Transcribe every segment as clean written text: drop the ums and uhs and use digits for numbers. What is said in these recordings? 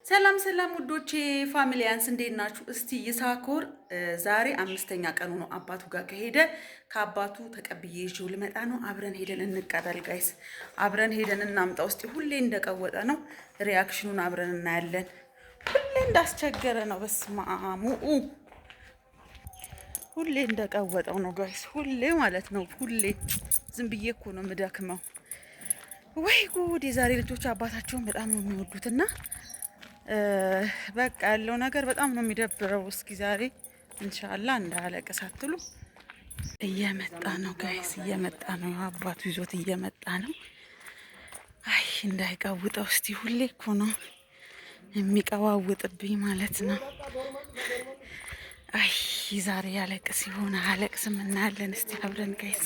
ሰላም ሰላም ውዶቼ ፋሚሊያንስ እንዴት ናችሁ? እስቲ ይሳኮር ዛሬ 5ኛ ቀኑ ነው አባቱ ጋር ከሄደ ከአባቱ ተቀብዬ ይዤው ልመጣ ነው። አብረን ሄደን እንቀበል ጋይስ፣ አብረን ሄደን እናምጣ። እስቲ ሁሌ እንደቀወጠ ነው፣ ሪያክሽኑን አብረን እናያለን። ሁሌ እንዳስቸገረ ነው። በስማሙ ሁሌ እንደቀወጠው ነው ጋይስ፣ ሁሌ ማለት ነው። ሁሌ ዝም ብዬ እኮ ነው የምደክመው። ወይ ጉድ! የዛሬ ልጆች አባታቸውን በጣም ነው የሚወዱትና በቃ ያለው ነገር በጣም ነው የሚደብረው። እስኪ ዛሬ ኢንሻአላህ እንዳለቀስ አትሉ። እየመጣ ነው ጋይስ፣ እየመጣ ነው። አባቱ ይዞት እየመጣ ነው። አይ እንዳይቀውጠው እስቲ። ሁሌ እኮ ነው የሚቀዋውጥብኝ ማለት ነው። አይ ዛሬ ያለቅስ ይሆን አለቅስም እናያለን። እስቲ አብረን ጋይስ።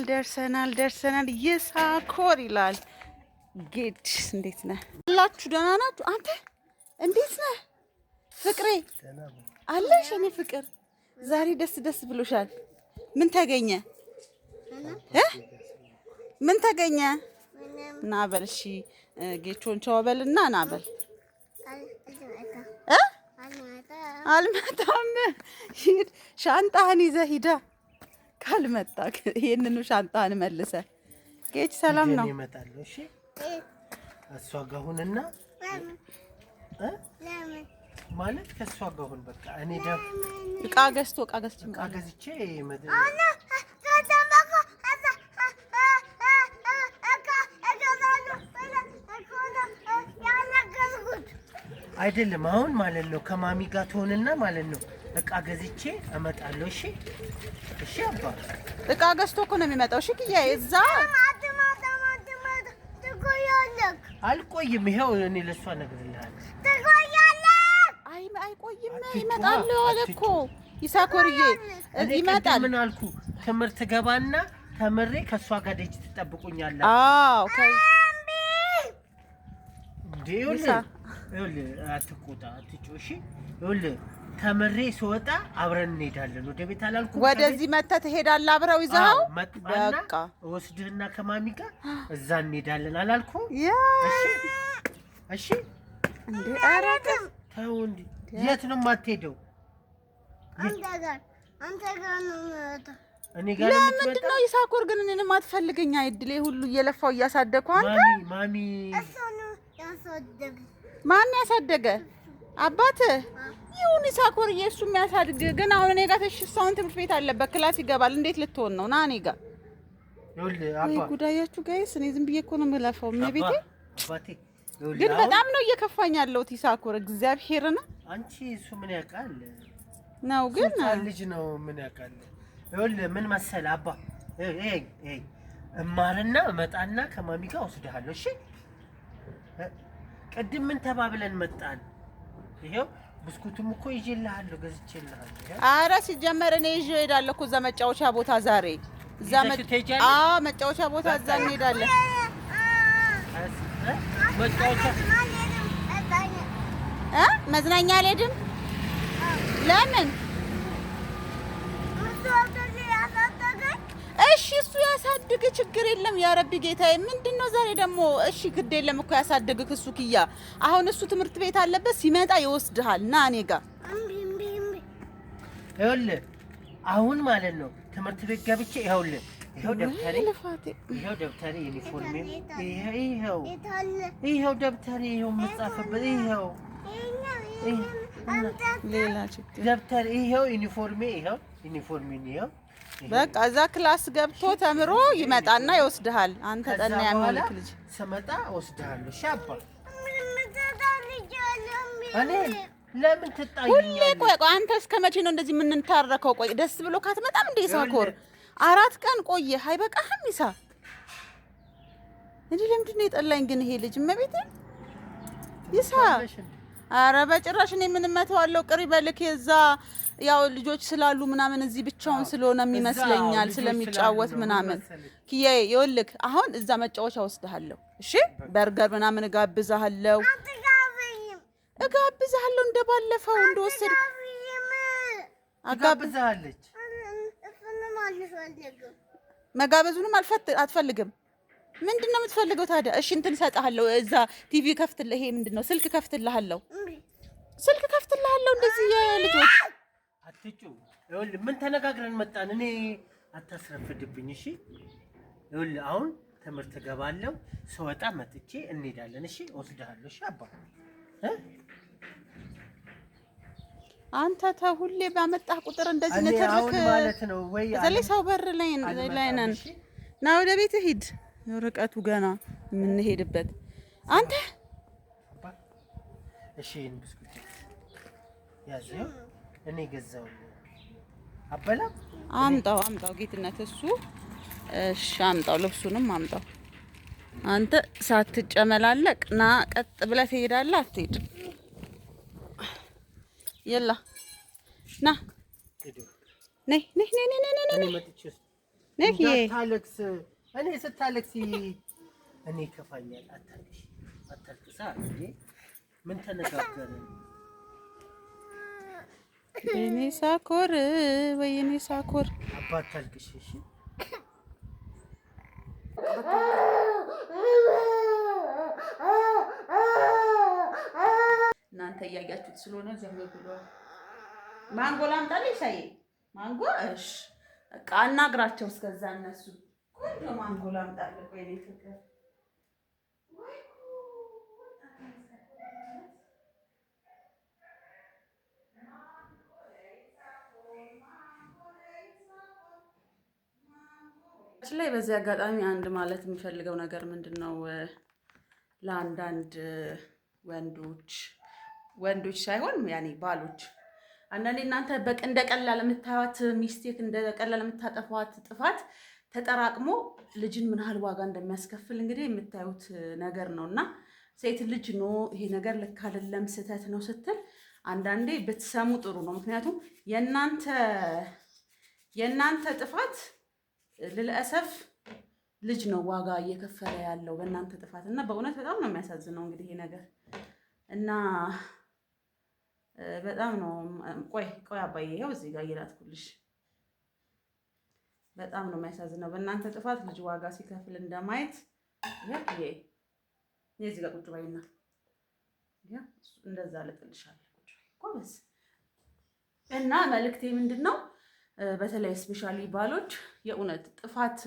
ደርሰናል። ይሳኮር ይላል። ጌድ እንዴት ነህ አላችሁ? ደህና ናችሁ? አንተ እንዴት ነህ ፍቅሬ? አለሽ እኔ ፍቅር፣ ዛሬ ደስ ብሎሻል። ምን ተገኘ? ምን ተገኘ? ና በል እሺ፣ ጌቾን ቻው በልና ና በል። አልመጣም። ሂድ ሻንጣህን ይዘህ ሂዳ። ካልመጣ ይሄንኑ ሻንጣህን መልሰህ ጌች። ሰላም ነው። እሺ እሷ ጋር ሁንና ማለት ከእሷ ጋር ሁን። በቃ እኔ እቃ ገዝቼ አይደለም አሁን ማለት ነው። ከማሚ ጋር ትሆንና ማለት ነው እቃ ገዝቼ እመጣለሁ። እሺ አባ እቃ ገዝቶ እኮ ነው የሚመጣው። እሺ ክያ እዛ አልቆይም። ይሄው እኔ ለሷ ነግርልሃለሁ። አይቆይም፣ ይመጣል አለ እኮ ይሳኮርዬ፣ ይመጣል። ምን አልኩ? ትምህርት ገባና ተምሬ ከሷ ጋር ደጅ ትጠብቁኛለህ። አዎ አትቆጣ፣ አትጮሽ። ይኸውልህ ተምሬ ስወጣ አብረን እንሄዳለን። ወደ ቤት አላልኩም? ወደዚህ መተህ ትሄዳለህ አብረው ይዘኸው። በቃ ወስድህና ከማሚ ጋር እዛ እንሄዳለን አላልኩም? እሺ እንዴ አረጋ ተው እንዴ። የት ነው የማትሄደው? አንተ ጋር ነው የምመጣው። እኔ ጋር ነው የምትመጣው? ለምንድን ነው ይሳኮር ግን እኔን የማትፈልገኝ? አይድሌ ሁሉ እየለፋው እያሳደግኩ አንተ ማሚ እሱ ነው ያሳደገ። ማን ያሳደገ? አባትህ ይሁን ይሳኮር፣ እሱ የሚያሳድግ ግን አሁን እኔ ጋር ተሽሳውን ትምህርት ቤት አለበት ክላስ ይገባል። እንዴት ልትሆን ነው? ና እኔ ጋር። ይኸውልህ አባ ጉዳያችሁ ጋይስ፣ እኔ ዝም ብዬ እኮ ነው የምለፋው። እመቤቴ አባቴ ግን በጣም ነው እየከፋኝ ያለሁት ይሳኮር፣ እግዚአብሔርን። አንቺ እሱ ምን ያውቃል ነው ግን ልጅ ነው ምን ያውቃል። ይኸውልህ ምን መሰለህ አባ፣ እማርና እመጣና ከማሚ ጋር ወስድሃለሁ። እሺ ቅድም ምን ተባብለን መጣን? ይሄው ብስኩቱም እኮ ይዤልሃለሁ፣ ገዝቼልሃለሁ። ኧረ ሲጀመር እኔ ይዤ እሄዳለሁ እኮ እዛ መጫወቻ ቦታ ዛሬ እዛ መጫወቻ ቦታ እዛ እንሄዳለን። መዝናኛ አልሄድም። ለምን? እሺ እሱ ያሳድግ፣ ችግር የለም። ያ ረቢ ጌታዬ፣ ምንድነው ዛሬ ደግሞ? እሺ ግድ የለም እኮ ያሳድግክ እሱ ክያ። አሁን እሱ ትምህርት ቤት አለበት፣ ሲመጣ ይወስድሃል። ና እኔ ጋር። ይኸውልህ አሁን ማለት ነው ትምህርት ቤት ገብቼ ይኸውልህ፣ ይኸው ደብተሬ፣ ዩኒፎርሜ፣ ይኸው ደብተሬ፣ ይኸው የምጻፍበት፣ ይኸው ሌላ ችግር ደብተሬ፣ ይኸው ዩኒፎርሜ፣ ይኸው በቃ እዛ ክላስ ገብቶ ተምሮ ይመጣና ይወስድሃል። አንተ ጠና ያመልክ ልጅ ስመጣ ወስድሃለሁ። እሺ አባ። እኔ ለምን ትጣይኛለህ? ቆይ አንተ እስከ መቼ ነው እንደዚህ የምንታረከው? ቆይ ደስ ብሎ ካትመጣም እንደ ይሳኮር 4 ቀን ቆየ። አይበቃህም? ይሳ እንዴ ለምንድን ነው የጠላኝ ግን ይሄ ልጅ? እመቤቴ ይሳ፣ ኧረ በጭራሽ። እኔ ምን መተዋለሁ? ቅሪ በልክ የዛ ያው ልጆች ስላሉ ምናምን እዚህ ብቻውን ስለሆነ ይመስለኛል ስለሚጫወት ምናምን። ኪያዬ ይኸውልህ አሁን እዛ መጫወቻ ወስድሃለሁ። እሺ በርገር ምናምን እጋብዝሃለሁ እንደባለፈው እንደወሰድኩ አጋብዛለች። መጋበዙንም አትፈልግም? ምንድን ነው የምትፈልገው ታዲያ? እሺ እንትን እሰጥሃለሁ። እዛ ቲቪ ከፍትልህ። ይሄ ምንድን ነው? ስልክ ከፍትልሃለሁ። ስልክ ከፍትልሃለሁ። እንደዚህ የልጆች አትጩ። ይኸውልህ ምን ተነጋግረን መጣን? እኔ አታስረፍድብኝ። እሺ ይኸውልህ አሁን ትምህርት እገባለሁ። ስወጣ መጥቼ እንሄዳለን። እሺ እወስድሃለሁ። እሺ አባ አንተ ተው። ሁሌ ባመጣህ ቁጥር እንደዚህ እኔ ንትርክ አሁን ማለት ነው ወይ በተለይ ሰው በር ላይ ነን። ና ወደ ቤትህ ሂድ። ርቀቱ ገና የምንሄድበት አንተ። እሺ ይሄን ብስኩት ያዘው እኔ ገዛው። አበላ አምጣው ጌትነት እሱ። እሺ አምጣው፣ ልብሱንም አምጣው። አንተ ሳትጨመላለቅ ና፣ ቀጥ ብለህ ትሄዳለህ። አትሄድ። የላ ና ነይ ታለቅስ። እኔ ስታለቅስ እኔ ከፋኛል። አታልቅሳ። ምን ተነጋገርን? ወይኔ ሳኮር፣ ወይኔ ሳኮር። አባት ታልቅሽ። እሺ እናንተ እያያችሁት ስለሆነ ዘም ብሎ ማንጎ ላምጣልሽ። ሳይ ማንጎ። እሺ በቃ አናግራቸው እስከዛ እነሱ ቆንጆ ማንጎ ላምጣልሽ። ወይኔ ፍቅር ላይ በዚህ አጋጣሚ አንድ ማለት የሚፈልገው ነገር ምንድን ነው? ለአንዳንድ ወንዶች ሳይሆን ያኔ ባሎች፣ አንዳንዴ እናንተ እንደ ቀላል የምታዩት ሚስቴክ እንደ ቀላል የምታጠፏት ጥፋት ተጠራቅሞ ልጅን ምን ያህል ዋጋ እንደሚያስከፍል እንግዲህ የምታዩት ነገር ነው። እና ሴት ልጅ ነው ይሄ ነገር ልክ አይደለም ስህተት ነው ስትል አንዳንዴ ብትሰሙ ጥሩ ነው። ምክንያቱም የእናንተ ጥፋት ልልአሰፍ ልጅ ነው ዋጋ እየከፈለ ያለው በእናንተ ጥፋት እና በእውነት በጣም ነው የሚያሳዝነው እንግዲህ ይሄ ነገር እና በጣም ነው። ቆይ አባዬ ይኸው እዚህ ጋር እየላትኩልሽ። በጣም ነው የሚያሳዝነው በእናንተ ጥፋት ልጅ ዋጋ ሲከፍል እንደማየት። ይሄ እዚህ ጋር ቁጭ ባይና እንደዛ ልጥልሻለሁ። ጎበዝ። እና መልእክቴ ምንድን ነው? በተለይ ስፔሻሊ ባሎች የእውነት ጥፋት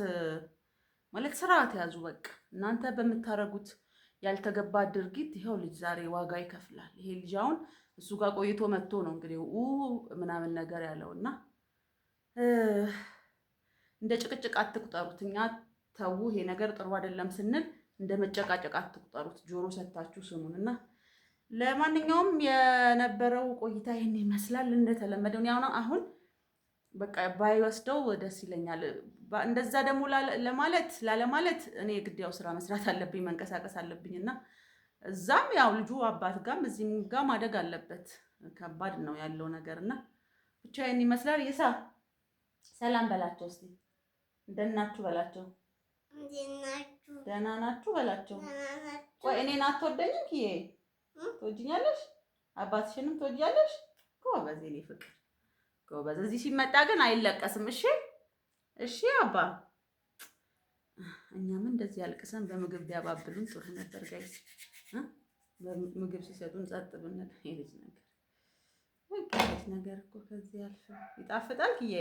ማለት ስርዓት ያዙ። በቃ እናንተ በምታረጉት ያልተገባ ድርጊት ይኸው ልጅ ዛሬ ዋጋ ይከፍላል። ይሄ ልጅ አሁን እሱ ጋር ቆይቶ መጥቶ ነው እንግዲህ ምናምን ነገር ያለው እና እንደ ጭቅጭቅ አትቁጠሩት። እኛ ተው ይሄ ነገር ጥሩ አይደለም ስንል እንደ መጨቃጨቅ አትቁጠሩት። ጆሮ ሰጥታችሁ ስሙን እና ለማንኛውም የነበረው ቆይታ ይሄን ይመስላል። እንደተለመደው ያው አሁን በቃ ባይወስደው ደስ ይለኛል። እንደዛ ደግሞ ላለማለት እኔ ግዴው ስራ መስራት አለብኝ፣ መንቀሳቀስ አለብኝ እና እዛም ያው ልጁ አባት ጋም እዚህም ጋር ማደግ አለበት። ከባድ ነው ያለው ነገር እና ብቻ ይሄን ይመስላል። ይሳ ሰላም በላቸው እስቲ፣ እንደናችሁ በላቸው። ደህና ናችሁ በላቸው። ቆይ እኔን አትወደኝም? ኪዬ ትወጂኛለሽ? አባትሽንም ትወጂያለሽ? ጎበዝ የኔ ፍቅር ጎበዝ። እዚህ ሲመጣ ግን አይለቀስም። እሺ አባ። እኛም እንደዚህ ያልቅሰን በምግብ ቢያባብሉን ጥሩ ነበር ጋይስ። በምግብ ሲሰጡን ጸጥ ብንል የልጅ ነገር እኮ ከዚህ ያልፍ ይጣፍጣል። ኪዬ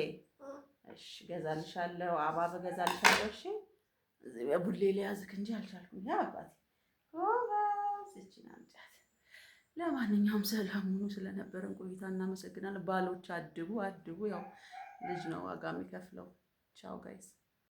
እሺ ገዛልሻለሁ፣ አባብ ገዛልሻለሁ። እሺ እዚህ በቡሌ ሊያዝክ እንጂ አልቻልኩም። ያ አባቴ ጎበዝ። እቺን አምጫት። ለማንኛውም ሰላም ሁኑ። ስለነበረን ቆይታ እናመሰግናለን። ባሎች አድቡ። ያው ልጅ ነው ዋጋ የሚከፍለው። ቻው ጋይስ።